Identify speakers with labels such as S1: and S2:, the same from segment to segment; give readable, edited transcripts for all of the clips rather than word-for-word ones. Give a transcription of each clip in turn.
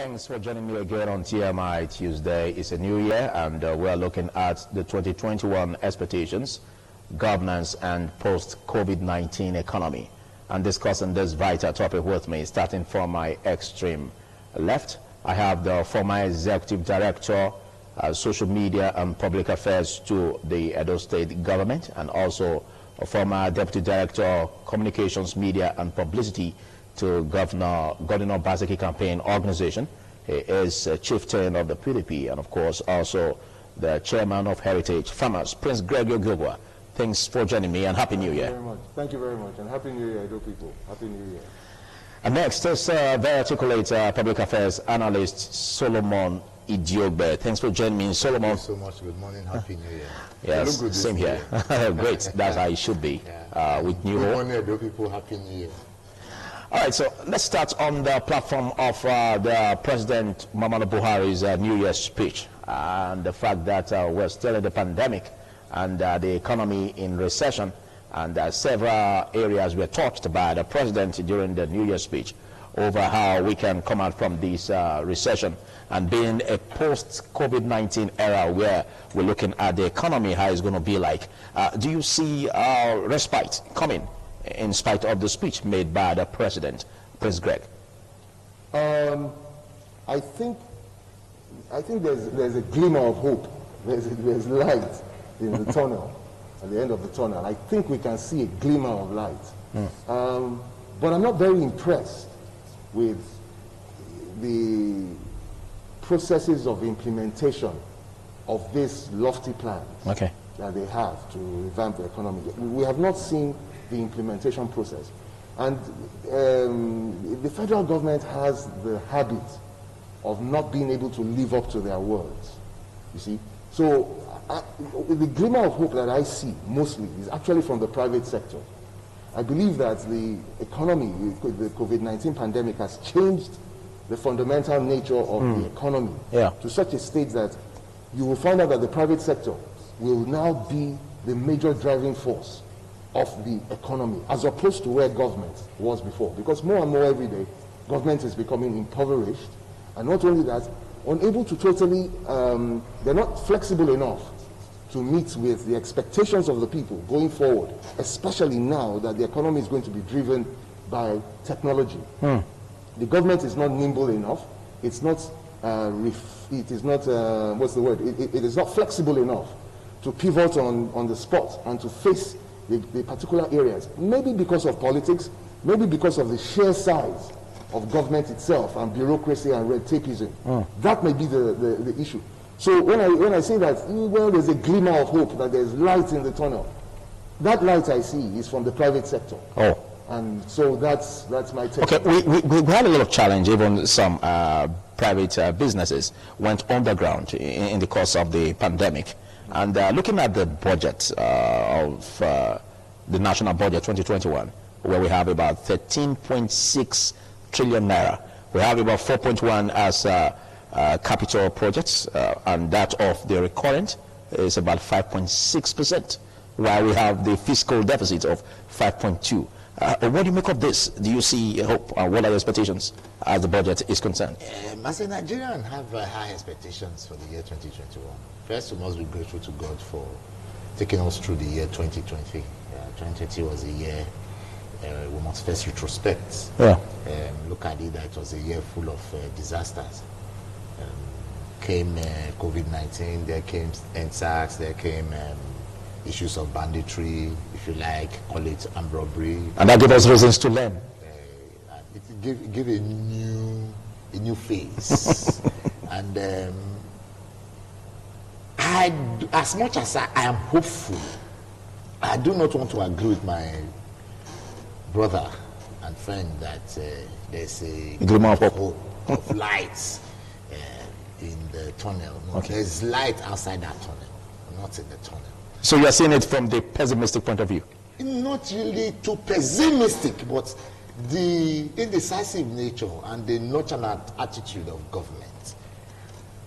S1: Thanks for joining me again on TMI Tuesday. It's a new year and we're looking at the 2021 expectations, governance and post-COVID-19 economy. And discussing this vital topic with me, starting from my extreme left, I have the former Executive Director, Social Media and Public Affairs to the Edo State Government, and also a former Deputy Director, Communications, Media and Publicity to Governor Basiki Campaign Organization. He is chieftain of the PDP and, of course, also the chairman of Heritage Farmers, Prince Greg Ogugwa. Thanks for joining me and Happy New Year.
S2: Thank you very much, and Happy New Year, Edo people. Happy New Year.
S1: And next is very articulate public affairs analyst Solomon Idiogbe. Thanks for joining me, Solomon.
S3: Thank you so much. Good morning. Happy New Year.
S1: Yes, same here. Great. That's how it should be. With new
S3: Good morning, Edo people. Happy New Year.
S1: All right, so let's start on the platform of the President Muhammadu Buhari's New Year's speech and the fact that we're still in the pandemic and the economy in recession, and several areas were touched by the President during the New Year's speech over how we can come out from this recession and being a post-COVID-19 era where we're looking at the economy, how it's going to be like. Do you see respite coming in spite of the speech made by the President, Prince Greg?
S2: I think there's a glimmer of hope. There's light in the tunnel, at the end of the tunnel. I think we can see a glimmer of light. But I'm not very impressed with the processes of implementation of this lofty plan that they have to revamp the economy. We have not seen the implementation process. And the federal government has the habit of not being able to live up to their words, you see. So the glimmer of hope that I see mostly is actually from the private sector. I believe that the economy, the COVID-19 pandemic has changed the fundamental nature of the economy to such a state that you will find out that the private sector will now be the major driving force of the economy, as opposed to where government was before. Because more and more every day, government is becoming impoverished, and not only that, unable to totally, they're not flexible enough to meet with the expectations of the people going forward, especially now that the economy is going to be driven by technology. The government is not nimble enough. It's not, it is not, what's the word? It is not flexible enough to pivot on the spot and to face the particular areas, maybe because of politics, maybe because of the sheer size of government itself and bureaucracy and red tapeism. That may be the issue. So when I say that, well, there's a glimmer of hope that there's light in the tunnel, that light I see is from the private sector. And so that's my take.
S1: Okay, we had a lot of challenge. Even some private businesses went underground in the course of the pandemic. And looking at the budget of the national budget 2021, where we have about 13.6 trillion naira, we have about 4.1 as capital projects, and that of the recurrent is about 5.6%, while we have the fiscal deficit of 5.2. What do you make of this? Do you see hope? What are your expectations as the budget is concerned?
S3: As a Nigerian, have high expectations for the year 2021. First, we must be grateful to God for taking us through the year 2020. 2020 was a year we must first retrospect. Look at it, that it was a year full of disasters. Came COVID-19, there came NSACs, there came issues of banditry, if you like, call it armed robbery.
S1: And that gave us reasons to learn.
S3: It gave a new face. And as much as I am hopeful, I do not want to agree with my brother and friend that there's a
S1: glimmer of
S3: hope, of light in the tunnel. No, there's light outside that tunnel, not in the tunnel.
S1: So you are seeing it from the pessimistic point of view?
S3: Not really too pessimistic, but the indecisive nature and the nonchalant attitude of government.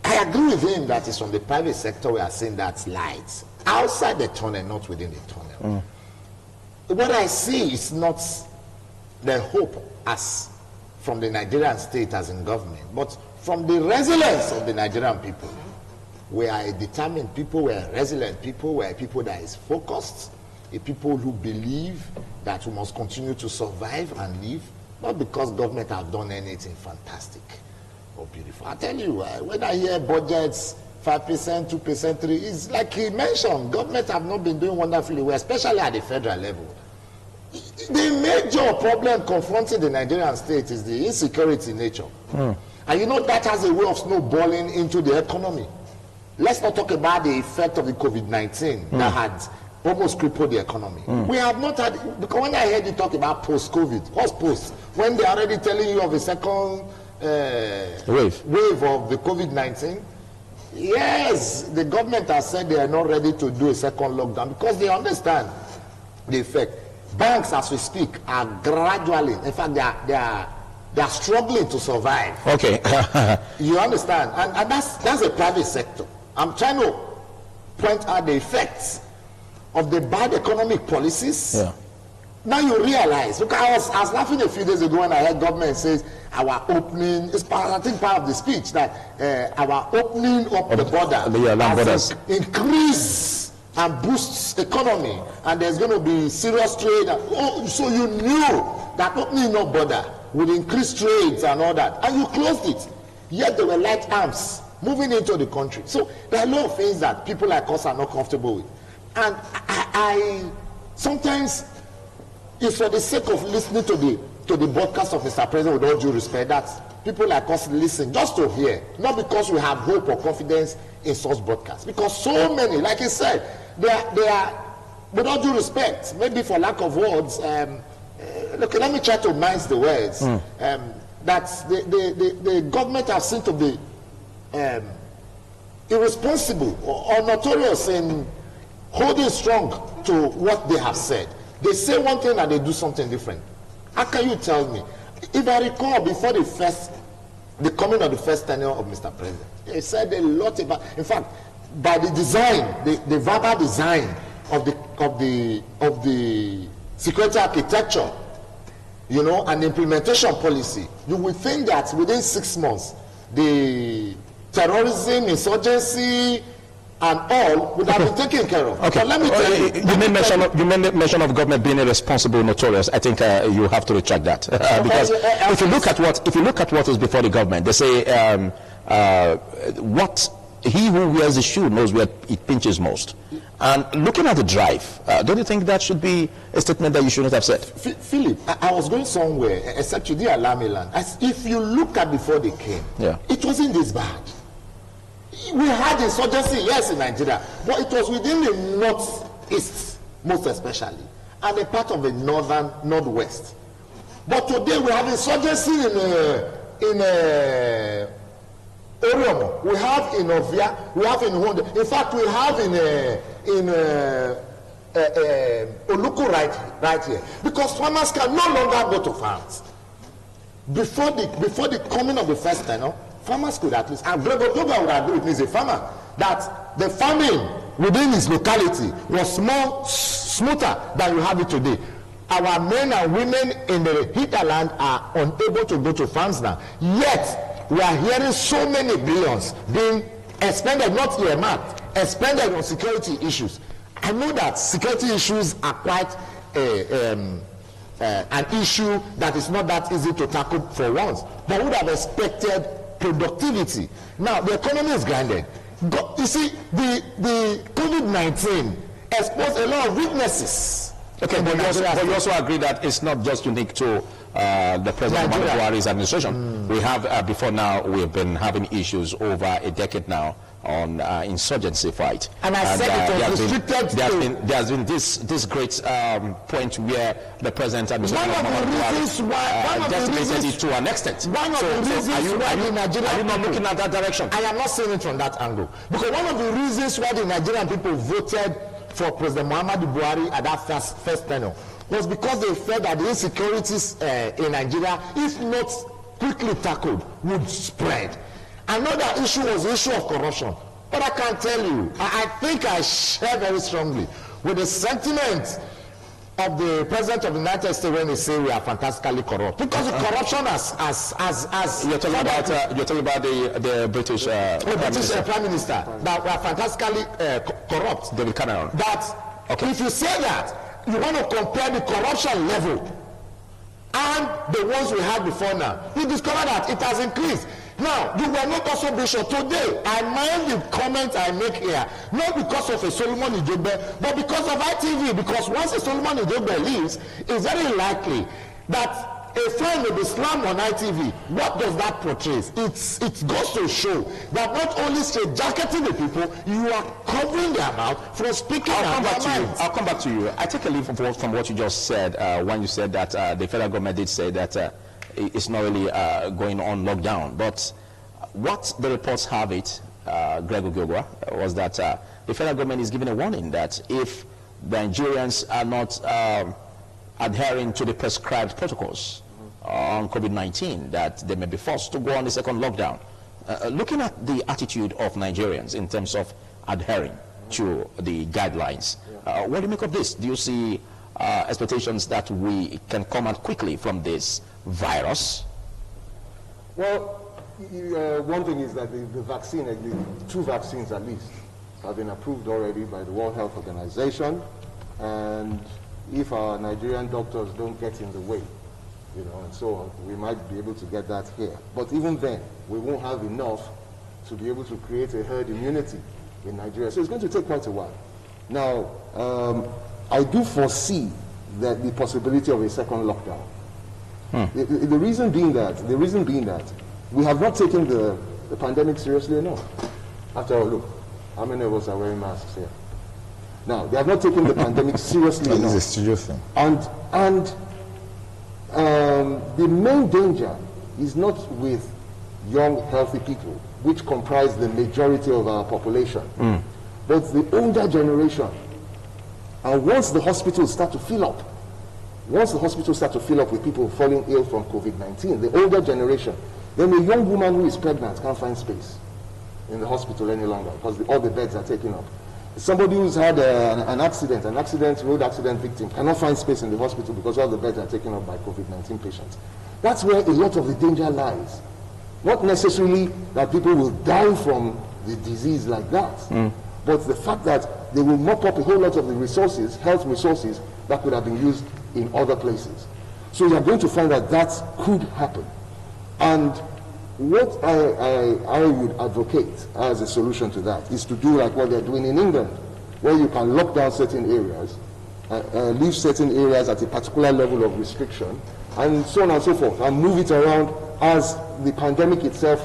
S3: I agree with him that it's from the private sector we are seeing that light outside the tunnel, not within the tunnel. What I see is not the hope as from the Nigerian state as in government, but from the resilience of the Nigerian people. We are a determined people, we are resilient people, we are people that is focused, a people who believe that we must continue to survive and live, not because government have done anything fantastic or beautiful. I tell you, when I hear budgets, 5%, 2%, 3%, it's like he mentioned, government have not been doing wonderfully well, especially at the federal level. The major problem confronting the Nigerian state is the insecurity nature. And you know that has a way of snowballing into the economy. Let's not talk about the effect of the COVID-19 that had almost crippled the economy. We have not had, because when I heard you talk about post-COVID, what's post? When they're already telling you of a second wave of the COVID-19, yes, the government has said they are not ready to do a second lockdown because they understand the effect. Banks, as we speak, are gradually, in fact, they are struggling to survive.
S1: Okay.
S3: You understand? And that's a private sector. I'm trying to point out the effects of the bad economic policies.
S1: Yeah.
S3: Now you realize, because I was laughing a few days ago when I heard government says our opening, it's part, I think part of the speech, that our opening up the border has increased and boosts economy, and there's going to be serious trade. So you knew that opening up border would increase trades and all that, and you closed it. Yet there were light arms moving into the country. So there are a lot of things that people like us are not comfortable with. And I sometimes, it's for the sake of listening to the broadcast of Mr. President, with all due respect, that people like us listen just to hear, not because we have hope or confidence in such broadcasts. Because so many, like he said, they are, with all due respect, maybe for lack of words, look, let me try to mince the words, that the government have seemed to be irresponsible or notorious in holding strong to what they have said. They say one thing and they do something different. How can you tell me? If I recall, before the coming of the first tenure of Mr. President, he said a lot about, in fact, by the design, the verbal design of the security architecture, you know, and implementation policy, you would think that within 6 months, the terrorism, insurgency, and all would have been taken care of.
S1: Okay.
S3: But let me tell you.
S1: You made mention of government being irresponsible, notorious. I think you have to retract that because if you look at what is before the government, they say he who wears the shoe knows where it pinches most. And looking at the drive, don't you think that should be a statement that you shouldn't have said?
S3: Philip, I was going somewhere, except you didn't allow me land. If you look at before they came, it wasn't this bad. We had insurgency, yes, in Nigeria, but it was within the northeast, most especially, and a part of the northwest. But today we have insurgency in Oriomo, we have in Ovia, we have in Honda. In fact, we have in Oluku right here, because farmers can no longer go to farms. Before the coming of the first tenor, farmers could at least, and Gregor Doga would agree with me, as a farmer, that the farming within his locality was more smoother than you have it today. Our men and women in the hinterland are unable to go to farms now. Yet, we are hearing so many billions being expended, not earmarked, expended on security issues. I know that security issues are quite an issue that is not that easy to tackle for once, but we would have expected productivity. Now the economy is grounded. You see, the COVID-19 exposed a lot of weaknesses.
S1: Okay, but you also agree that it's not just unique to the President Muhammadu Buhari's administration. We have, before now, we have been having issues over a decade now on insurgency fight.
S3: And I said it was restricted to...
S1: There has been this great point where the President administration
S3: of Muhammadu Buhari
S1: decimated it to an extent.
S3: One of the reasons why the Nigerian...
S1: Are you not looking at that direction?
S3: I am not seeing it from that angle. Because one of the reasons why the Nigerian people voted for President Muhammadu Buhari at that first tenure was because they felt that the insecurities in Nigeria, if not quickly tackled, would spread. Another issue was the issue of corruption. But I can tell you, I think I share very strongly with the sentiment of the president of the United States when they say we are fantastically corrupt, because the corruption has
S1: you're talking about the British
S3: Prime Minister that we are fantastically corrupt.
S1: David Cameron.
S3: That
S1: okay.
S3: If you say that, you want to compare the corruption level and the ones we had before now, you discover that it has increased. Now, you were not also Bishop today. I mind the comment I make here, not because of a Solomon Ijogbe, but because of ITV. Because once a Solomon Ijogbe leaves, it's very likely that a friend will be slammed on ITV. What does that portray? It goes to show that not only straight-jacketing the people, you are covering their mouth from speaking.
S1: I'll come back to you. I take a lead from what you just said when you said that the federal government did say that it's not really going on lockdown. But what the reports have it, Greg Ogiogwa, was that the federal government is giving a warning that if the Nigerians are not adhering to the prescribed protocols on COVID-19, that they may be forced to go on the second lockdown. Looking at the attitude of Nigerians in terms of adhering to the guidelines, what do you make of this? Do you see expectations that we can come out quickly from this virus?
S2: Well, one thing is that the vaccine, the 2 vaccines at least, have been approved already by the World Health Organization, and if our Nigerian doctors don't get in the way, and so on, we might be able to get that here. But even then, we won't have enough to be able to create a herd immunity in Nigeria. So it's going to take quite a while. Now, I do foresee that the possibility of a second lockdown. The reason being that we have not taken the pandemic seriously enough. After all, look, how many of us are wearing masks here? Now, they have not taken the pandemic seriously enough.
S3: This is a studio thing.
S2: And the main danger is not with young, healthy people, which comprise the majority of our population, but the older generation. And once the hospitals start to fill up, with people falling ill from COVID-19, the older generation, then a young woman who is pregnant can't find space in the hospital any longer because all the beds are taken up. Somebody who's had an road accident victim cannot find space in the hospital because all the beds are taken up by COVID-19 patients. That's where a lot of the danger lies. Not necessarily that people will die from the disease like that, but the fact that they will mop up a whole lot of the resources, health resources, that could have been used in other places. So you are going to find that that could happen. And what I would advocate as a solution to that is to do like what they're doing in England, where you can lock down certain areas, leave certain areas at a particular level of restriction, and so on and so forth, and move it around as the pandemic itself,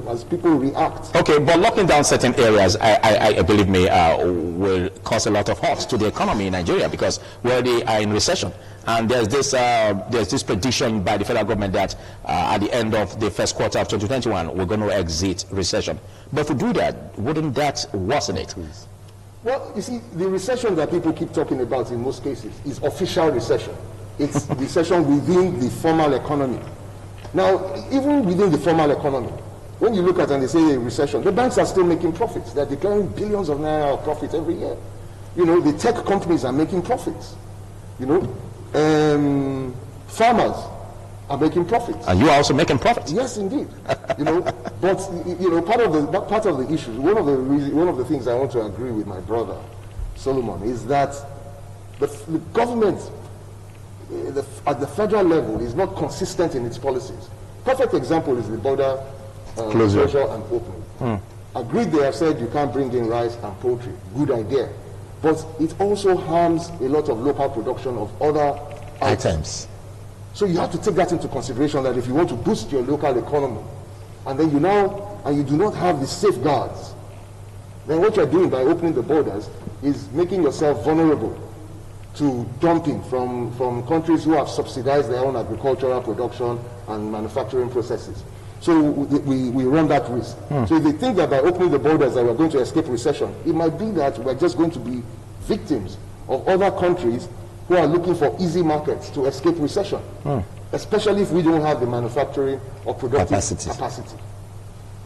S2: as people react.
S1: Okay, but locking down certain areas, I believe me, will cause a lot of hurt to the economy in Nigeria because we already are in recession. And there's this prediction by the federal government that at the end of the first quarter of 2021, we're going to exit recession. But if we do that, wouldn't that worsen it?
S2: Well, you see, the recession that people keep talking about in most cases is official recession. It's recession within the formal economy. Now, even within the formal economy, when you look at and they say a recession, the banks are still making profits. They're declaring billions of naira of profit every year. The tech companies are making profits. Farmers are making profits.
S1: And you are also making profits.
S2: Yes, indeed. But part of the issue, one of the things I want to agree with my brother Solomon is that the government at the federal level is not consistent in its policies. Perfect example is the border closure and opening. Agreed, they have said you can't bring in rice and poultry. Good idea. But it also harms a lot of local production of other items. So you have to take that into consideration, that if you want to boost your local economy, and then you do not have the safeguards, then what you're doing by opening the borders is making yourself vulnerable to dumping from countries who have subsidized their own agricultural production and manufacturing processes. So we run that risk. So if they think that by opening the borders that we're going to escape recession, it might be that we're just going to be victims of other countries who are looking for easy markets to escape recession, especially if we don't have the manufacturing or productive capacity.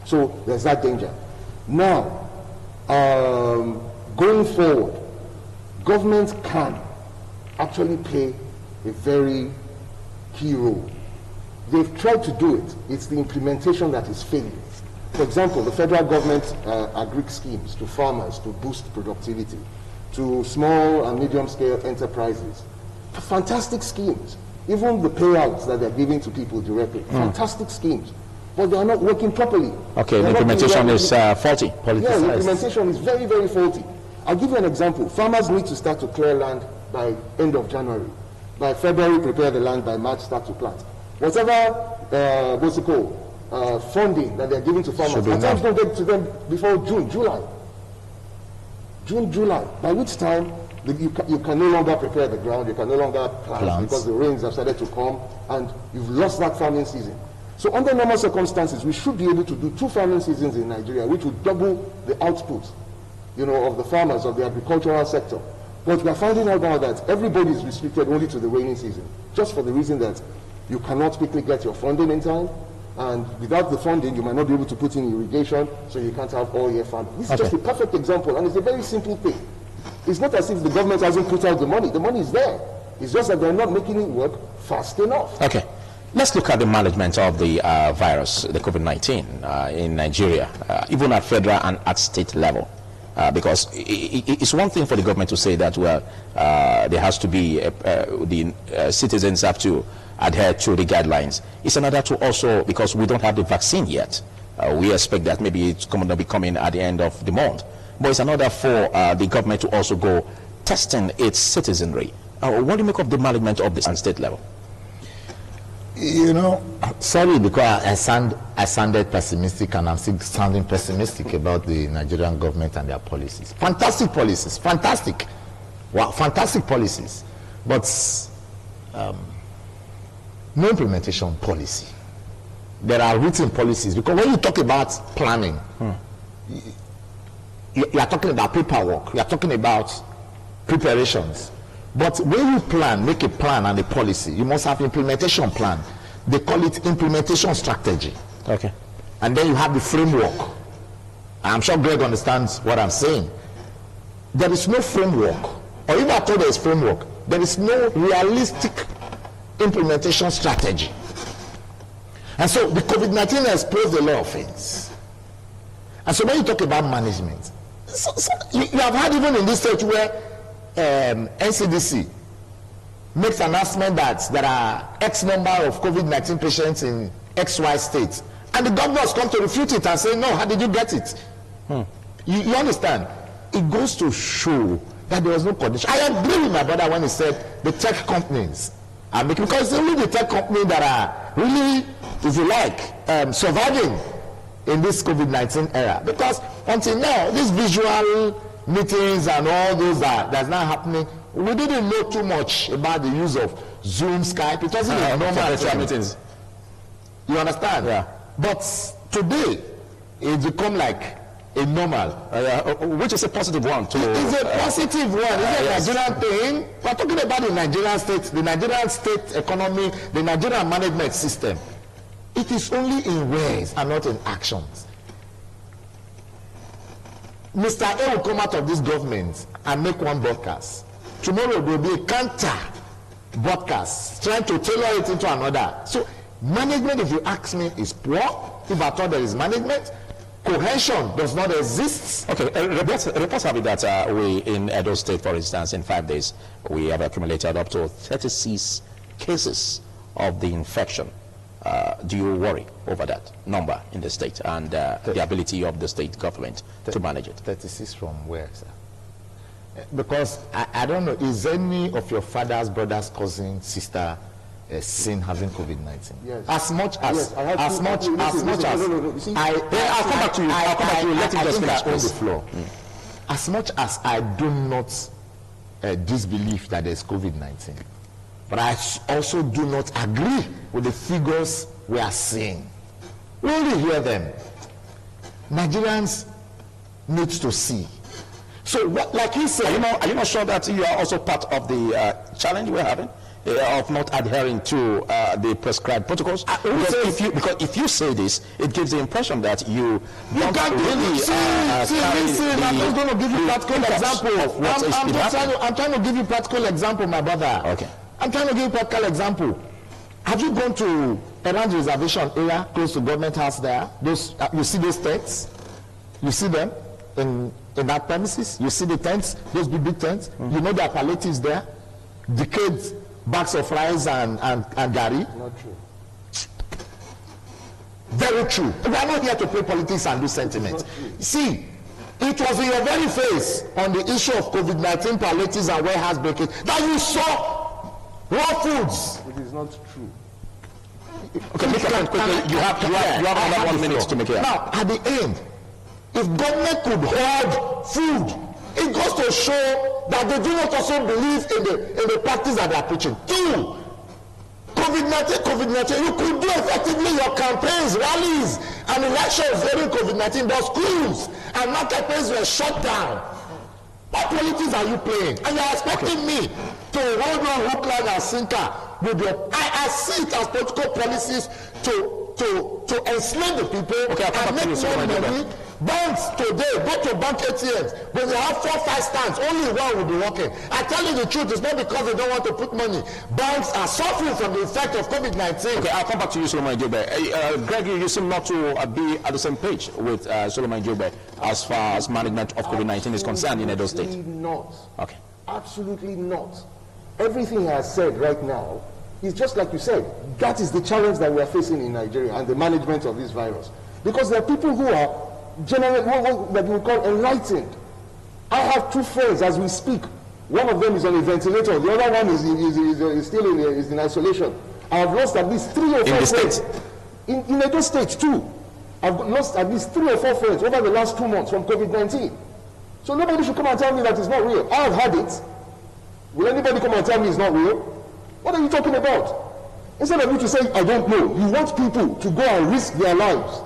S2: So there's that danger. Now, going forward, governments can actually play a very key role. They've tried to do it. It's the implementation that is failing. For example, the federal government agri schemes to farmers to boost productivity, to small and medium-scale enterprises. Fantastic schemes. Even the payouts that they're giving to people directly, fantastic schemes. But they are not working properly.
S1: Okay, the implementation is faulty.
S2: Yeah, the implementation is very, very faulty. I'll give you an example. Farmers need to start to clear land by end of January. By February, prepare the land. By March, start to plant. Whatever, what's it called, funding that they're giving to farmers, at times don't get to them before June, July. June, July, by which time you can no longer prepare the ground, you can no longer plant because the rains have started to come, and you've lost that farming season. So under normal circumstances, we should be able to do 2 farming seasons in Nigeria, which would double the output, of the farmers, of the agricultural sector. But we are finding out now that everybody is restricted only to the rainy season, just for the reason that you cannot quickly get your funding in time, and without the funding, you might not be able to put in irrigation, so you can't have all-year farming. This is just a perfect example, and it's a very simple thing. It's not as if the government hasn't put out the money. The money is there. It's just that they're not making it work fast enough.
S1: Okay. Let's look at the management of the virus, the COVID-19 in Nigeria, even at federal and at state level. Because it's one thing for the government to say that, well, there has to be, the citizens have to adhere to the guidelines. It's another to also, because we don't have the vaccine yet, we expect that maybe it's going to be coming at the end of the month. But it's another for the government to also go testing its citizenry. What do you make of the management of this on state level?
S3: Sorry, because I sounded pessimistic, and I'm still sounding pessimistic about the Nigerian government and their policies. Fantastic policies, fantastic. Wow, fantastic policies. But no implementation policy. There are written policies, because when you talk about planning, you are talking about paperwork, you are talking about preparations. But when you plan, make a plan and a policy, you must have implementation plan. They call it implementation strategy.
S1: Okay.
S3: And then you have the framework. I'm sure Greg understands what I'm saying. There is no framework, or even after there is framework, there is no realistic implementation strategy. And so the COVID-19 has exposed a lot of things. And so when you talk about management, you have had even in this stage where NCDC makes an announcement that there are X number of COVID-19 patients in XY states, and the governor has come to refute it and say, no, how did you get it? You understand? It goes to show that there was no condition. I agree with my brother when he said the tech companies are making, because it's only the tech companies that are really, if you like, surviving in this COVID-19 era. Because until now, these visual meetings and all those that's not happening, we didn't know too much about the use of Zoom, Skype. It wasn't a normal meetings. You understand? Yeah. But today, it's become like a normal,
S1: which is a positive one too.
S3: It's a positive one. It's a Nigerian thing. We're talking about the Nigerian state economy, the Nigerian management system. It is only in words and not in actions. Mr. A will come out of this government and make one broadcast. Tomorrow there will be a counter broadcast trying to tailor it into another. So management, if you ask me, is poor. If I thought there is management, cohesion does not exist.
S1: Okay, reports have it that we in Edo State, for instance, in 5 days, we have accumulated up to 36 cases of the infection. Do you worry over that number in the state and the ability of the state government to manage it?
S3: 36 from where, sir? Because I don't know, is any of your father's brother's cousin, sister, seen having COVID-19?
S2: Yes.
S3: As much as, I'll come back to you. Let him just finish the floor. As much as I do not disbelieve that there's COVID-19, but I also do not agree with the figures we are seeing. We only hear them. Nigerians need to see. So, what, like you said,
S1: are you not sure that you are also part of the challenge we're having? of not adhering to the prescribed protocols? Because if you say this, it gives the impression that you don't really
S3: listen, I'm just going to give you practical example. I'm trying to give you practical example, my brother.
S1: Okay.
S3: I'm trying to give you practical example. Have you gone to around the reservation area close to government house there? Those you see those tents? You see them in that premises? You see the tents, those big tents? You know there are palliatives there? Decayed bags of rice and gari?
S2: Not true.
S3: Very true. We are not here to play politics and do sentiment. See, it was in your very face on the issue of COVID-19 palliatives and warehouse breaking that you saw raw foods.
S2: It is not true.
S1: Okay, make a point quickly. You have another 1 minute to make it.
S3: Now, at the end, if government could hoard food, it goes to show that they do not also believe in the practice that they are preaching. Two, COVID-19, you could do effectively your campaigns, rallies, and elections during COVID-19, but schools and marketplaces were shut down. What politics are you playing? And you are expecting me to hold on hook, line, and sinker with your... I see it as political policies to enslave the people and make more money. Banks today, go to bank ATMs, when they have 4 or 5 stands, only one will be working. I tell you the truth, it's not because they don't want to put money. Banks are suffering from the effect of COVID-19.
S1: Okay, I'll come back to you, Solomon Jobe. Greg, you seem not to be at the same page with Solomon Jobe as far as management of COVID-19 is concerned in Edo State.
S2: Absolutely not.
S1: Okay.
S2: Absolutely not. Everything he has said right now is just like you said. That is the challenge that we are facing in Nigeria and the management of this virus. Because there are people who are generally that we call enlightened. I have 2 friends as we speak. One of them is on a ventilator. The other one is still in isolation. I have lost at least 3 or 4 friends. In Edo State too. I've lost at least 3 or 4 friends over the last 2 months from COVID-19. So nobody should come and tell me that it's not real. I have had it. Will anybody come and tell me it's not real? What are you talking about? Instead of you to say, I don't know, you want people to go and risk their lives.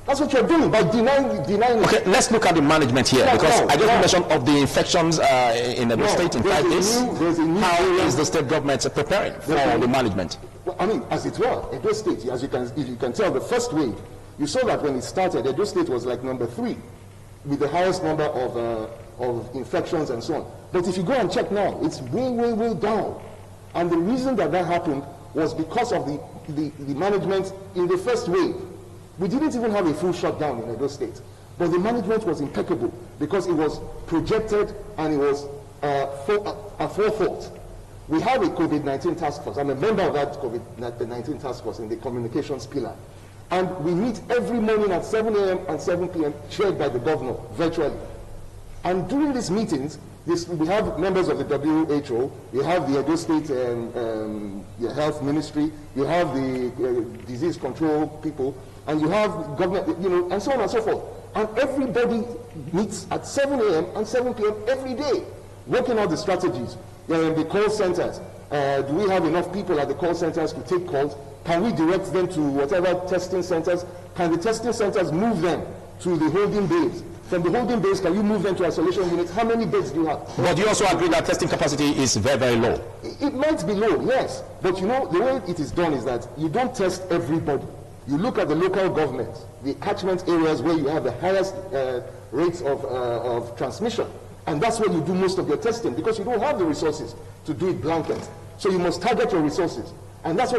S2: That's what you're doing by denying.
S1: Okay, let's look at the management here, because I just mentioned of the infections in the state in 5 days. How is the state government preparing for the management?
S2: Well, I mean, as it were, Edo State, as you can tell, the first wave, you saw that when it started, Edo State was like number 3, with the highest number of infections and so on. But if you go and check now, it's way down. And the reason that happened was because of the management in the first wave. We didn't even have a full shutdown in Edo State, but the management was impeccable because it was projected and it was forethought. We have a COVID-19 task force. I'm a member of that COVID-19 task force in the communications pillar. And we meet every morning at 7 a.m. and 7 p.m. chaired by the governor virtually. And during these meetings, we have members of the WHO, you have the Edo State Health Ministry, you have the disease control people, and you have government, and so on and so forth. And everybody meets at 7 a.m. and 7 p.m. every day, working out the strategies. The call centers, do we have enough people at the call centers to take calls? Can we direct them to whatever testing centers? Can the testing centers move them to the holding bays? From the holding base, can you move them to isolation units? How many beds do you have?
S1: But you also agree that testing capacity is very low.
S2: It might be low, yes. But the way it is done is that you don't test everybody. You look at the local governments, the catchment areas where you have the highest rates of transmission. And that's where you do most of your testing because you don't have the resources to do it blanket. So you must target your resources. And that's why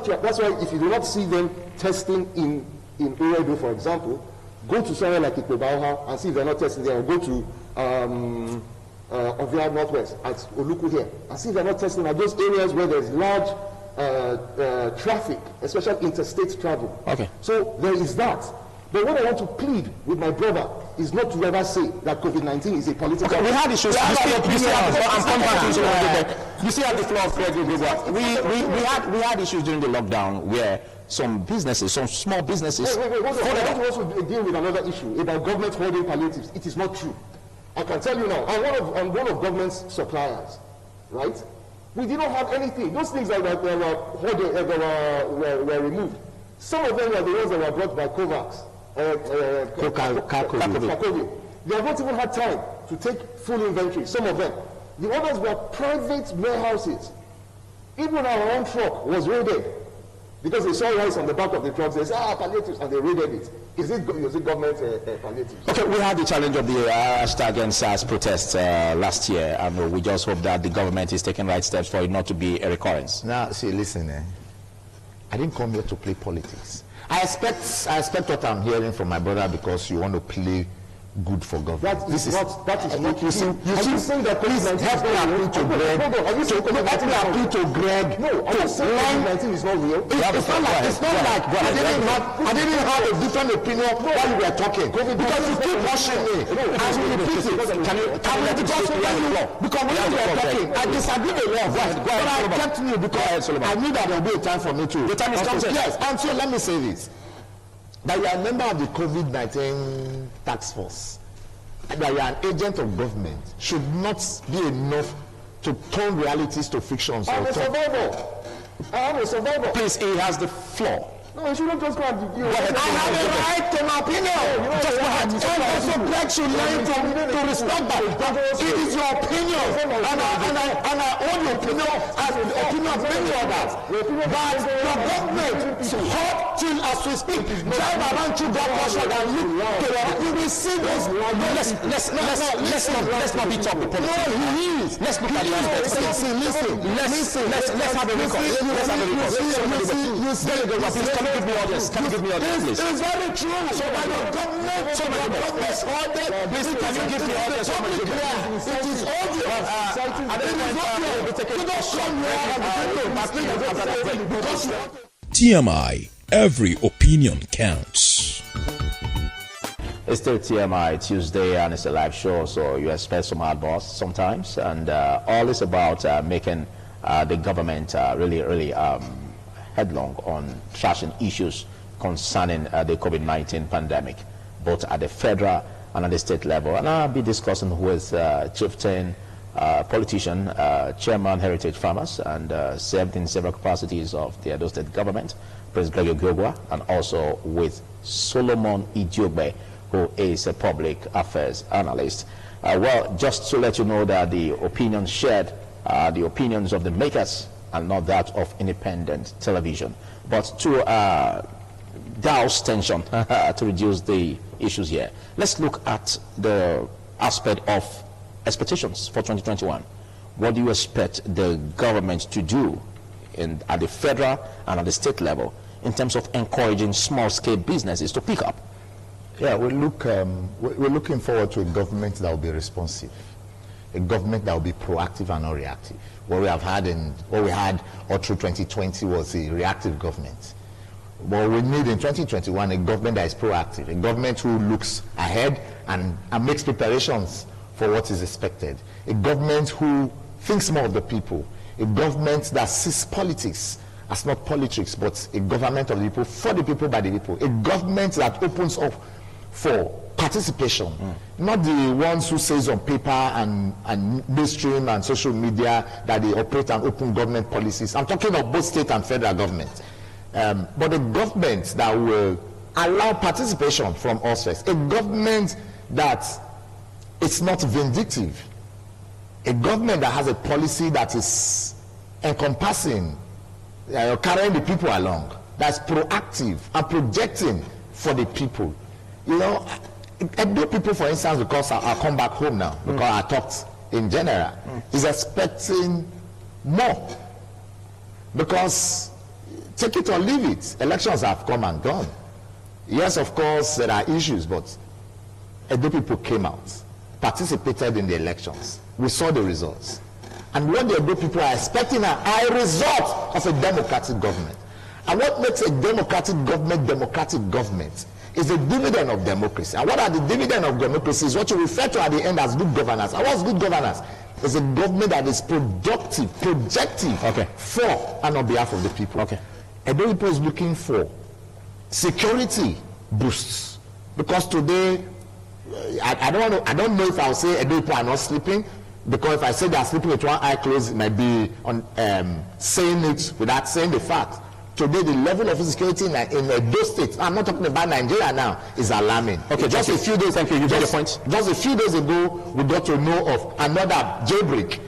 S2: if you do not see them testing in Uredo, for example, go to somewhere like Ikpebauha and see if they're not testing there, or go to Ovia Northwest at Oluku here and see if they're not testing at those areas where there's large traffic, especially interstate travel.
S1: Okay.
S2: So there is that. But what I want to plead with my brother is not to ever say that COVID-19 is a political...
S1: Okay, we had issues. You see at the floor of we had issues during the lockdown where some businesses, some small businesses...
S2: Wait, I want to also deal with another issue about government holding palliatives. It is not true. I can tell you now, I'm one of government's suppliers, right? We did not have anything. Those things that were removed, some of them were the ones that were brought by COVAX. COVID. They have not even had time to take full inventory, some of them. The others were private warehouses. Even our own truck was raided because they saw rice on the back of the truck. They said, palliatives, and they raided it. Is it government palliatives?
S1: Okay, we had the challenge of the #SARS protest last year, and we just hope that the government is taking right steps for it not to be a recurrence.
S3: Now, see, listen, I didn't come here to play politics. I expect what I'm hearing from my brother because you want to play good for government.
S2: That is not
S3: you see that please help me appeal to Greg. Help me appeal to Greg.
S2: No, I'm not saying COVID-19 is not real.
S3: It's not like I didn't have a different opinion while you were talking. Because you keep pushing me. As you repeat it. Because when you were talking, I disagreed a lot. But I kept you because I knew that there would be a time for me to.
S1: The time is coming.
S3: Yes, and so let me say this. That you are a member of the COVID-19 task force, that you are an agent of government, should not be enough to turn realities to fictions.
S2: I'm a survivor.
S1: Please, he has the floor.
S2: No, you shouldn't just go and
S3: I have a right to my opinion. Just go ahead. Also, Greg should learn to respect that. It is your opinion, and I own your opinion as the opinion of many others. But the government, hot till as we speak, drive around to that portion and look. You will see this.
S1: Let's not be talking politics.
S3: No, he is.
S1: Let's look at the aspects. Let's have a record. Can you give me audience? Please?
S3: It's very true. So by the government, is ordered.
S1: Please, can you give me audience?
S3: It is obvious.
S4: TMI, every opinion counts.
S1: It's still TMI Tuesday, and it's a live show, so you expect some outbursts sometimes, and all is about making the government really headlong on trashing issues concerning the COVID-19 pandemic, both at the federal and at the state level. And I'll be discussing with chieftain, politician, chairman, Heritage Farmers, and served in several capacities of the Edo State government, Prince Gregory Ogwugwa, and also with Solomon Idiogbe, who is a public affairs analyst. Well, just to let you know that the opinions shared are the opinions of the makers and not that of independent television. But to douse tension, to reduce the issues here, let's look at the aspect of expectations for 2021. What do you expect the government to do at the federal and at the state level in terms of encouraging small-scale businesses to pick up?
S3: Yeah, we're looking forward to a government that will be responsive, a government that will be proactive and not reactive. What we had all through 2020 was a reactive government. What we need in 2021, a government that is proactive, a government who looks ahead and makes preparations for what is expected, a government who thinks more of the people, a government that sees politics as not politics, but a government of the people, for the people, by the people, a government that opens up for participation, not the ones who says on paper and mainstream and social media that they operate and open government policies. I'm talking of both state and federal government. But a government that will allow participation from us first, a government that is not vindictive, a government that has a policy that is encompassing, carrying the people along, that's proactive and projecting for the people. You know, Edo people, for instance, because I'll come back home now, because I talked in general, is expecting more. Because, take it or leave it, elections have come and gone. Yes, of course, there are issues, but Edo people came out, participated in the elections. We saw the results. And what the Edo people are expecting are a result of a democratic government. And what makes a democratic government is the dividend of democracy. And what are the dividend of democracy is what you refer to at the end as good governance. And what's good governance? It's a government that is productive, projective, for and on behalf of the people. Edo people is looking for security boosts. Because today, I don't know if I'll say Edo people are not sleeping, because if I say they are sleeping with one eye closed, it might be on saying it without saying the fact. Today, the level of insecurity in Edo State, I'm not talking about Nigeria now, is alarming. Just a few days, thank you, you got your point. Just a few days ago, we got to know of another jailbreak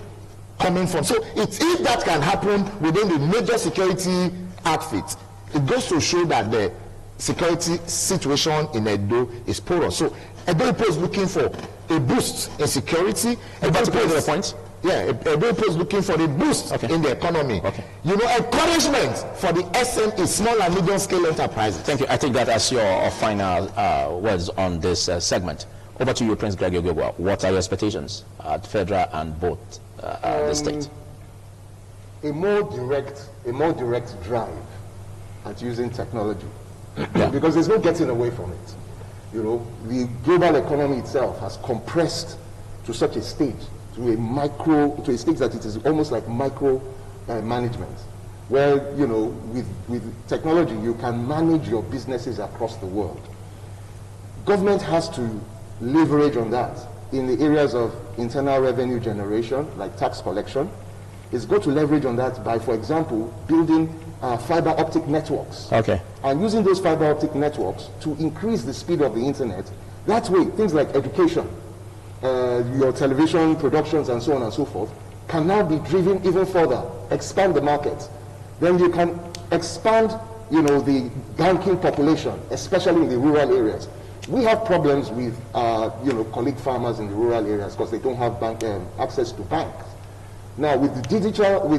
S3: coming from. So if that can happen within the major security outfits, it goes to show that the security situation in Edo is porous. So Edo is looking for a boost in security.
S1: Edo is
S3: looking for a boost in the economy. Encouragement for the SME, small and medium scale enterprises.
S1: Thank you. I take that as your final words on this segment. Over to you, Prince Greg Ogegwa. What are your expectations at federal and both the state?
S2: A more direct drive at using technology, because there's no getting away from it. The global economy itself has compressed to such a stage, to a stage that it is almost like micro management, where with technology you can manage your businesses across the world. Government has to leverage on that in the areas of internal revenue generation, like tax collection. It's got to leverage on that by, for example, building fiber optic networks. And using those fiber optic networks to increase the speed of the internet. That way, things like education, your television productions and so on and so forth, can now be driven even further, expand the market. Then you can expand, the banking population, especially in the rural areas. We have problems with, colleague farmers in the rural areas because they don't have access to banks. Now, with digital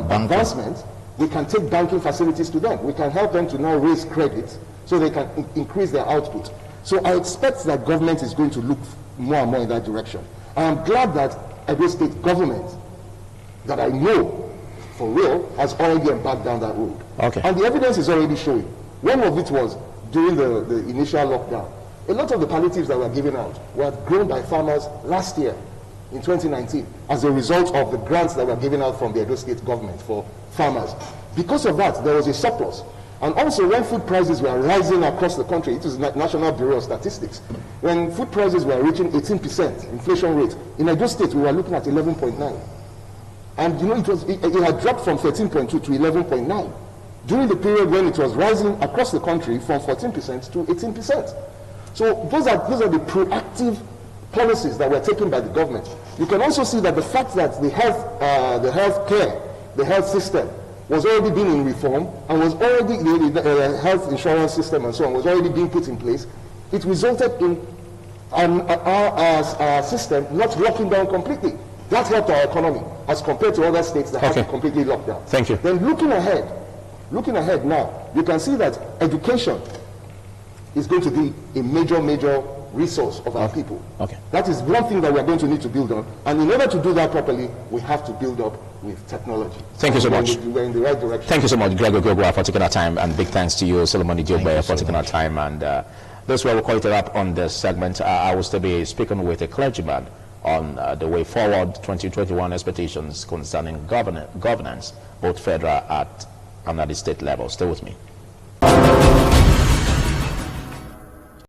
S2: advancement, we can take banking facilities to them. We can help them to now raise credit so they can increase their output. So I expect that government is going to look more and more in that direction. I am glad that Edo State government, that I know for real, has already embarked down that road. And the evidence is already showing. One of it was during the initial lockdown. A lot of the palliatives that were given out were grown by farmers last year, in 2019, as a result of the grants that were given out from the Edo State government for farmers. Because of that, there was a surplus. And also, when food prices were rising across the country, it is National Bureau of Statistics, when food prices were reaching 18% inflation rate, in Edo State we were looking at 11.9. And it had dropped from 13.2 to 11.9 during the period when it was rising across the country from 14% to 18%. So those are the proactive policies that were taken by the government. You can also see that the fact that the health system was already being in reform and was already the health insurance system and so on was already being put in place, it resulted in our system not locking down completely. That helped our economy as compared to other states that have completely locked down.
S1: Thank you.
S2: Then looking ahead now, you can see that education is going to be a major resource of our people. That is one thing that we are going to need to build on. And in order to do that properly, we have to build up with technology.
S1: Thank you so much.
S2: We're in the right direction.
S1: Thank you so much, Greg Ogegwa, for taking our time, and big thanks to you, Solomon Idiobe, for taking our time. And this way we'll call it up on this segment. I will still be speaking with a clergyman on the way forward, 2021 expectations concerning governance, both federal and at the state level. Stay with me.